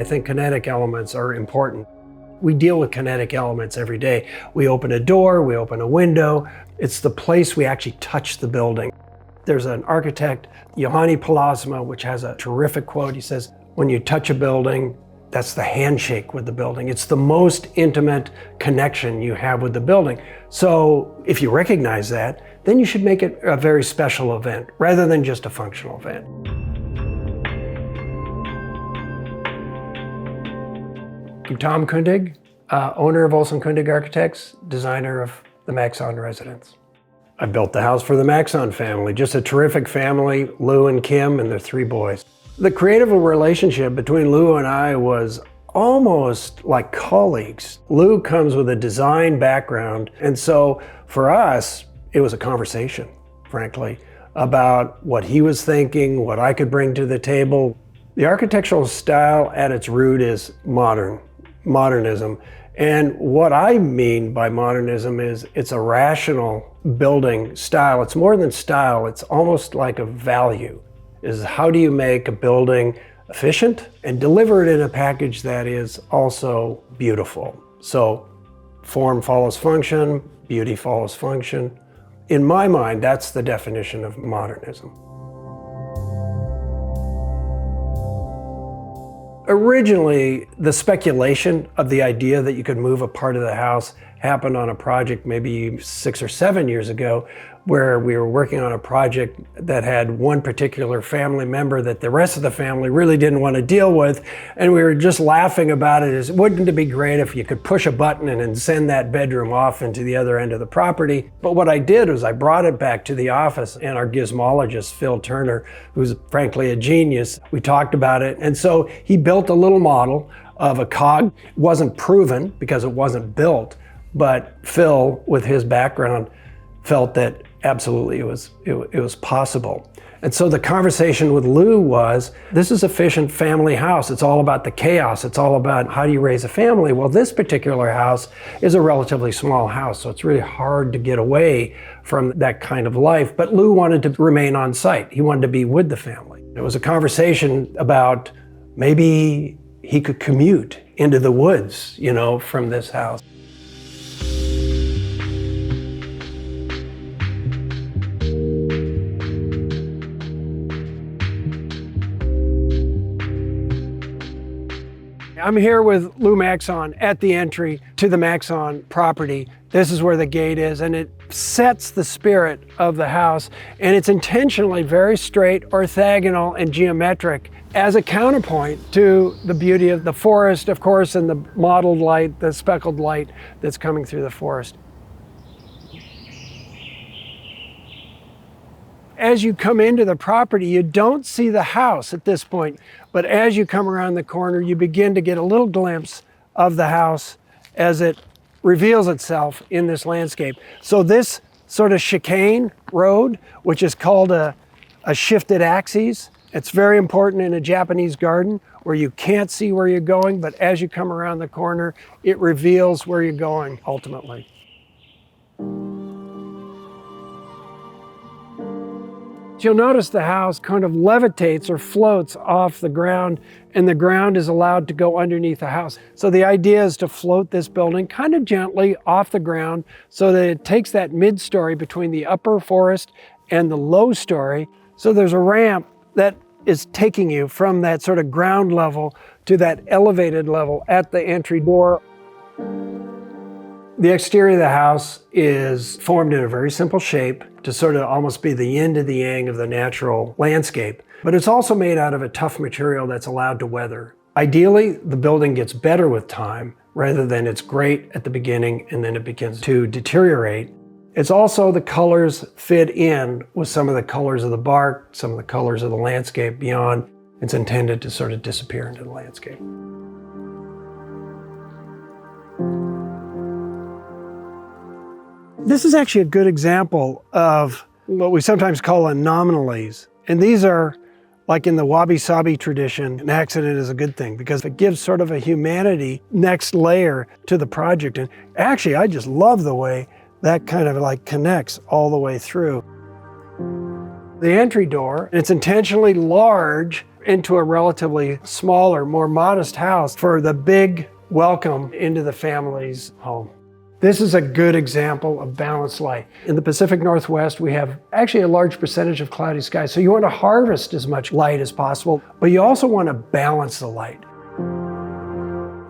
I think kinetic elements are important. We deal with kinetic elements every day. We open a door, we open a window. It's the place we actually touch the building. There's an architect, Johanni Palasma, which has a terrific quote. He says, when you touch a building, that's the handshake with the building. It's the most intimate connection you have with the building. So if you recognize that, then you should make it a very special event rather than just a functional event. I'm Tom Kundig, owner of Olson Kundig Architects, designer of the Maxon residence. I built the house for the Maxon family, just a terrific family, Lou and Kim and their 3 boys. The creative relationship between Lou and I was almost like colleagues. Lou comes with a design background, and so for us, it was a conversation, frankly, about what he was thinking, what I could bring to the table. The architectural style at its root is modernism. And what I mean by modernism is it's a rational building style. It's more than style, it's almost like a value. Is how do you make a building efficient and deliver it in a package that is also beautiful? So form follows function, beauty follows function. In my mind, that's the definition of modernism. Originally, the speculation of the idea that you could move a part of the house happened on a project maybe 6 or 7 years ago, where we were working on a project that had one particular family member that the rest of the family really didn't want to deal with. And we were just laughing about it as, wouldn't it be great if you could push a button and send that bedroom off into the other end of the property? But what I did was I brought it back to the office, and our gizmologist, Phil Turner, who's frankly a genius, we talked about it. And so he built a little model of a cog. It wasn't proven because it wasn't built, but Phil, with his background, felt that absolutely it was possible. And so the conversation with Lou was, this is efficient family house. It's all about the chaos. It's all about how do you raise a family? Well, this particular house is a relatively small house, so it's really hard to get away from that kind of life. But Lou wanted to remain on site. He wanted to be with the family. It was a conversation about maybe he could commute into the woods, from this house. I'm here with Lou Maxon at the entry to the Maxon property. This is where the gate is, and it sets the spirit of the house, and it's intentionally very straight, orthogonal, and geometric as a counterpoint to the beauty of the forest, of course, and the mottled light, the speckled light that's coming through the forest. As you come into the property, you don't see the house at this point, but as you come around the corner, you begin to get a little glimpse of the house as it reveals itself in this landscape. So this sort of chicane road, which is called a shifted axis, it's very important in a Japanese garden where you can't see where you're going, but as you come around the corner, it reveals where you're going ultimately. You'll notice the house kind of levitates or floats off the ground, and the ground is allowed to go underneath the house. So the idea is to float this building kind of gently off the ground so that it takes that mid-story between the upper forest and the low story. So there's a ramp that is taking you from that sort of ground level to that elevated level at the entry door. The exterior of the house is formed in a very simple shape to sort of almost be the yin to the yang of the natural landscape. But it's also made out of a tough material that's allowed to weather. Ideally, the building gets better with time rather than it's great at the beginning and then it begins to deteriorate. It's also the colors fit in with some of the colors of the bark, some of the colors of the landscape beyond. It's intended to sort of disappear into the landscape. This is actually a good example of what we sometimes call anomalies. And these are, like in the wabi-sabi tradition, an accident is a good thing because it gives sort of a humanity next layer to the project. And actually, I just love the way that kind of like connects all the way through. The entry door, it's intentionally large into a relatively smaller, more modest house for the big welcome into the family's home. This is a good example of balanced light. In the Pacific Northwest, we have actually a large percentage of cloudy skies, so you want to harvest as much light as possible, but you also want to balance the light.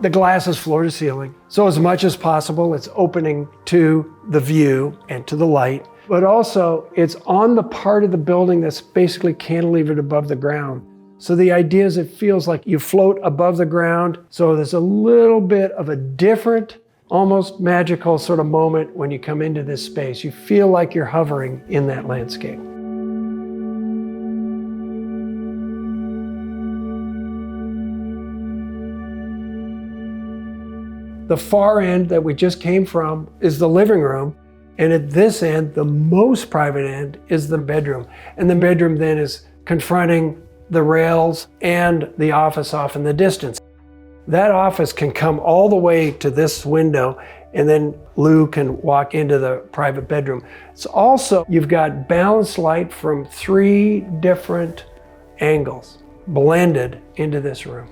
The glass is floor to ceiling, so as much as possible, it's opening to the view and to the light, but also it's on the part of the building that's basically cantilevered above the ground. So the idea is it feels like you float above the ground, so there's a little bit of a different, almost magical sort of moment when you come into this space. You feel like you're hovering in that landscape. The far end that we just came from is the living room, and at this end, the most private end, is the bedroom. And the bedroom then is confronting the rails and the office off in the distance. That office can come all the way to this window, and then Lou can walk into the private bedroom. It's also, you've got balanced light from 3 different angles blended into this room.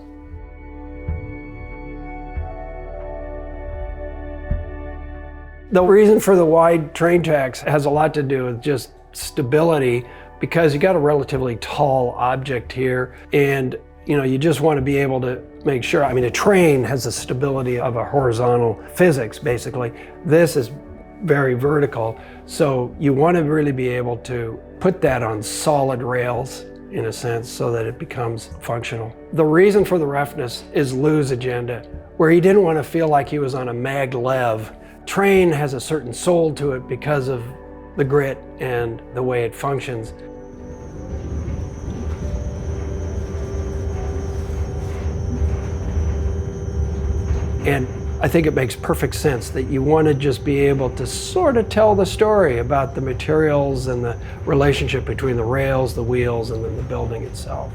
The reason for the wide train tracks has a lot to do with just stability, because you got a relatively tall object here, and you just want to be able to make sure. I mean, a train has the stability of a horizontal physics, basically. This is very vertical, so you want to really be able to put that on solid rails, in a sense, so that it becomes functional. The reason for the roughness is Lou's agenda, where he didn't want to feel like he was on a maglev. Train has a certain soul to it because of the grit and the way it functions. And I think it makes perfect sense that you want to just be able to sort of tell the story about the materials and the relationship between the rails, the wheels, and then the building itself.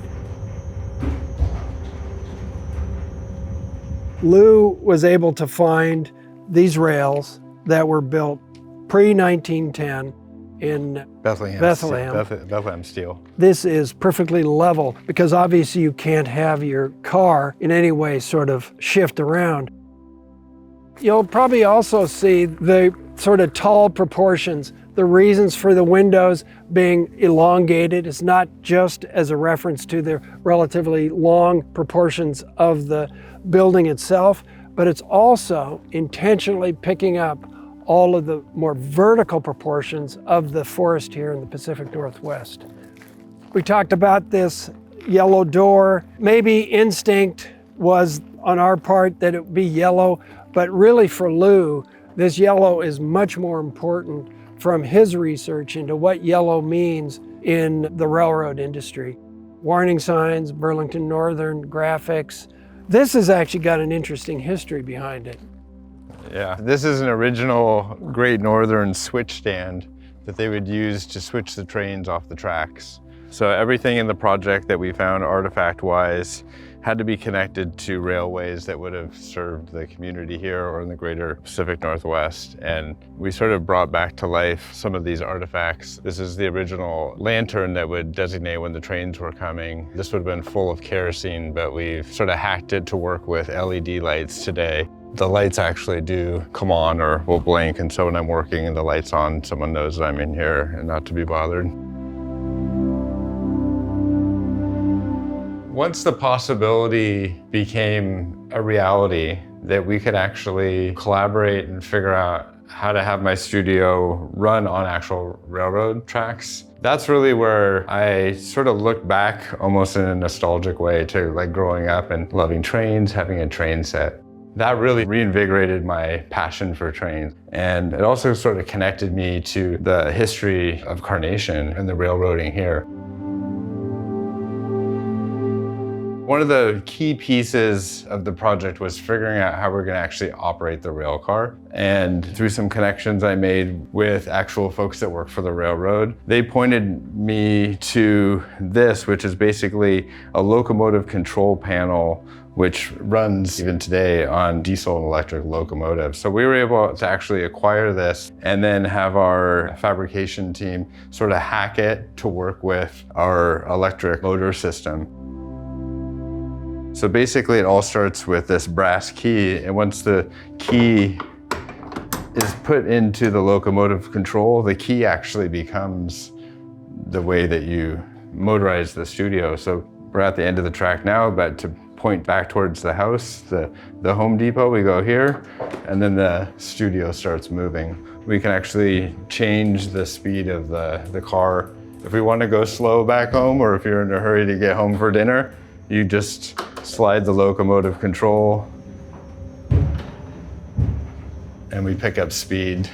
Lou was able to find these rails that were built pre-1910 in Bethlehem steel. This is perfectly level because obviously you can't have your car in any way sort of shift around. You'll probably also see the sort of tall proportions, the reasons for the windows being elongated. It's not just as a reference to the relatively long proportions of the building itself, but it's also intentionally picking up all of the more vertical proportions of the forest here in the Pacific Northwest. We talked about this yellow door. Maybe instinct was on our part that it would be yellow, but really for Lou, this yellow is much more important from his research into what yellow means in the railroad industry. Warning signs, Burlington Northern, graphics. This has actually got an interesting history behind it. Yeah, this is an original Great Northern switch stand that they would use to switch the trains off the tracks. So everything in the project that we found artifact-wise had to be connected to railways that would have served the community here or in the greater Pacific Northwest. And we sort of brought back to life some of these artifacts. This is the original lantern that would designate when the trains were coming. This would have been full of kerosene, but we've sort of hacked it to work with LED lights today. The lights actually do come on or will blink, and so when I'm working and the light's on, someone knows that I'm in here and not to be bothered. Once the possibility became a reality that we could actually collaborate and figure out how to have my studio run on actual railroad tracks, that's really where I sort of look back almost in a nostalgic way to like growing up and loving trains, having a train set. That really reinvigorated my passion for trains. And it also sort of connected me to the history of Carnation and the railroading here. One of the key pieces of the project was figuring out how we're going to actually operate the rail car. And through some connections I made with actual folks that work for the railroad, they pointed me to this, which is basically a locomotive control panel which runs even today on diesel and electric locomotives. So we were able to actually acquire this and then have our fabrication team sort of hack it to work with our electric motor system. So basically it all starts with this brass key, and once the key is put into the locomotive control, the key actually becomes the way that you motorize the studio. So we're at the end of the track now, but to point back towards the house, the Home Depot, we go here, and then the studio starts moving. We can actually change the speed of the car. If we want to go slow back home, or if you're in a hurry to get home for dinner, you just slide the locomotive control and we pick up speed.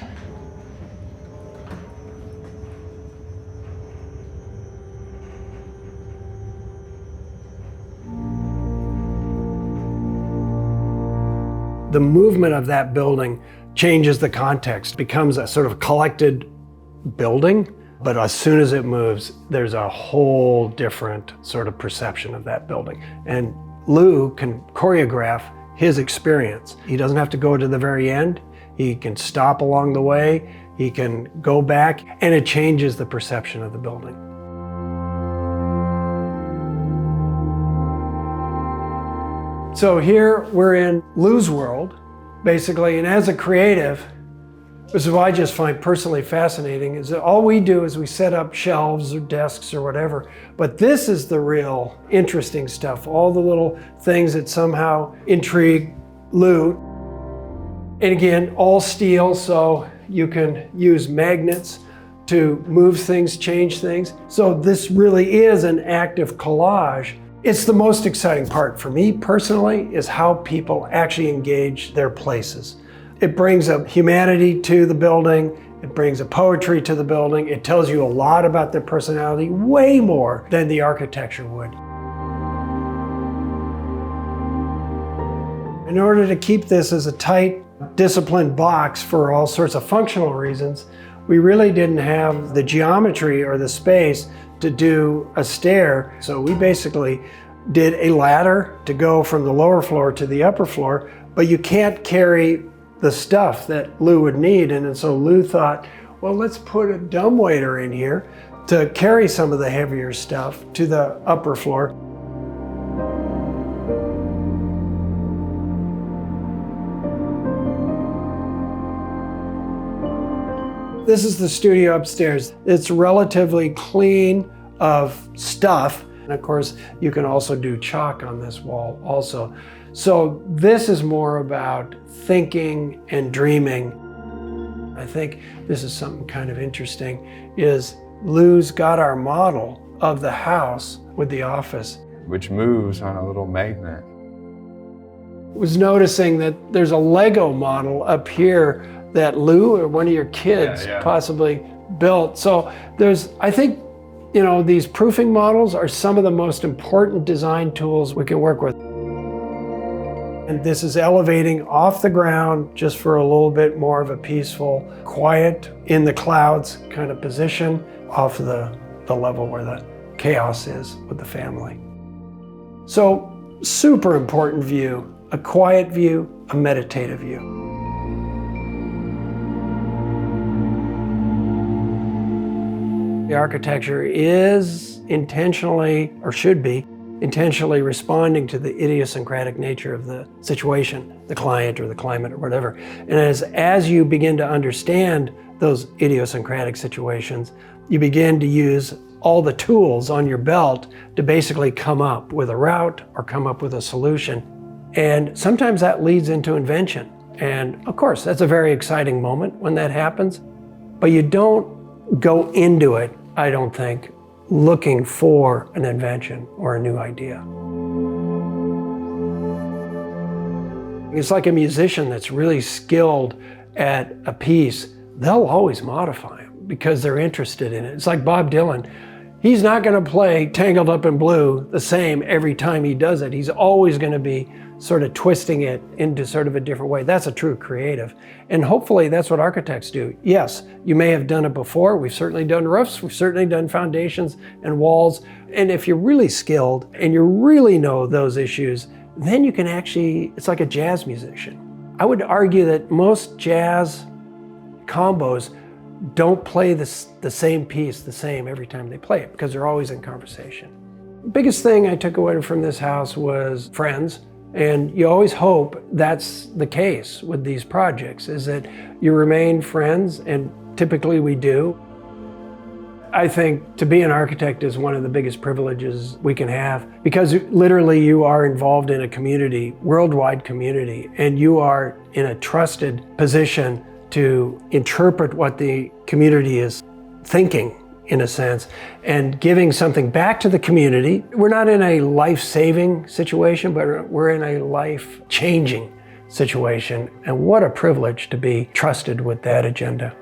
The movement of that building changes the context, becomes a sort of collected building, but as soon as it moves, there's a whole different sort of perception of that building. And Lou can choreograph his experience. He doesn't have to go to the very end. He can stop along the way. He can go back, and it changes the perception of the building. So here we're in Lou's world, basically, and as a creative, this is what I just find personally fascinating, is that all we do is we set up shelves or desks or whatever, but this is the real interesting stuff, all the little things that somehow intrigue Lou. And again, all steel, so you can use magnets to move things, change things. So this really is an active collage. It's the most exciting part for me personally, is how people actually engage their places. It brings a humanity to the building, it brings a poetry to the building, it tells you a lot about their personality, way more than the architecture would. In order to keep this as a tight, disciplined box for all sorts of functional reasons, we really didn't have the geometry or the space to do a stair. So we basically did a ladder to go from the lower floor to the upper floor, but you can't carry the stuff that Lou would need. And so Lou thought, well, let's put a dumbwaiter in here to carry some of the heavier stuff to the upper floor. This is the studio upstairs. It's relatively clean of stuff. And of course, you can also do chalk on this wall also. So this is more about thinking and dreaming. I think this is something kind of interesting, is Lou's got our model of the house with the office, which moves on a little magnet. Was noticing that there's a Lego model up here that Lou or one of your kids possibly built. So there's, I think, you know, these proofing models are some of the most important design tools we can work with. And this is elevating off the ground just for a little bit more of a peaceful, quiet, in the clouds kind of position off the level where the chaos is with the family. So super important view, a quiet view, a meditative view. The architecture is intentionally, or should be, intentionally responding to the idiosyncratic nature of the situation, the client or the climate or whatever. And as you begin to understand those idiosyncratic situations, you begin to use all the tools on your belt to basically come up with a route or come up with a solution. And sometimes that leads into invention. And of course, that's a very exciting moment when that happens, but you don't go into it, I don't think, looking for an invention or a new idea. It's like a musician that's really skilled at a piece, they'll always modify them because they're interested in it. It's like Bob Dylan. He's not going to play Tangled Up in Blue the same every time he does it. He's always going to be sort of twisting it into sort of a different way. That's a true creative. And hopefully that's what architects do. Yes, you may have done it before. We've certainly done roofs. We've certainly done foundations and walls. And if you're really skilled and you really know those issues, then you can actually, it's like a jazz musician. I would argue that most jazz combos don't play the same piece the same every time they play it because they're always in conversation. Biggest thing I took away from this house was friends. And you always hope that's the case with these projects, is that you remain friends, and typically we do. I think to be an architect is one of the biggest privileges we can have, because literally you are involved in a community, worldwide community, and you are in a trusted position to interpret what the community is thinking, in a sense, and giving something back to the community. We're not in a life-saving situation, but we're in a life-changing situation. And what a privilege to be trusted with that agenda.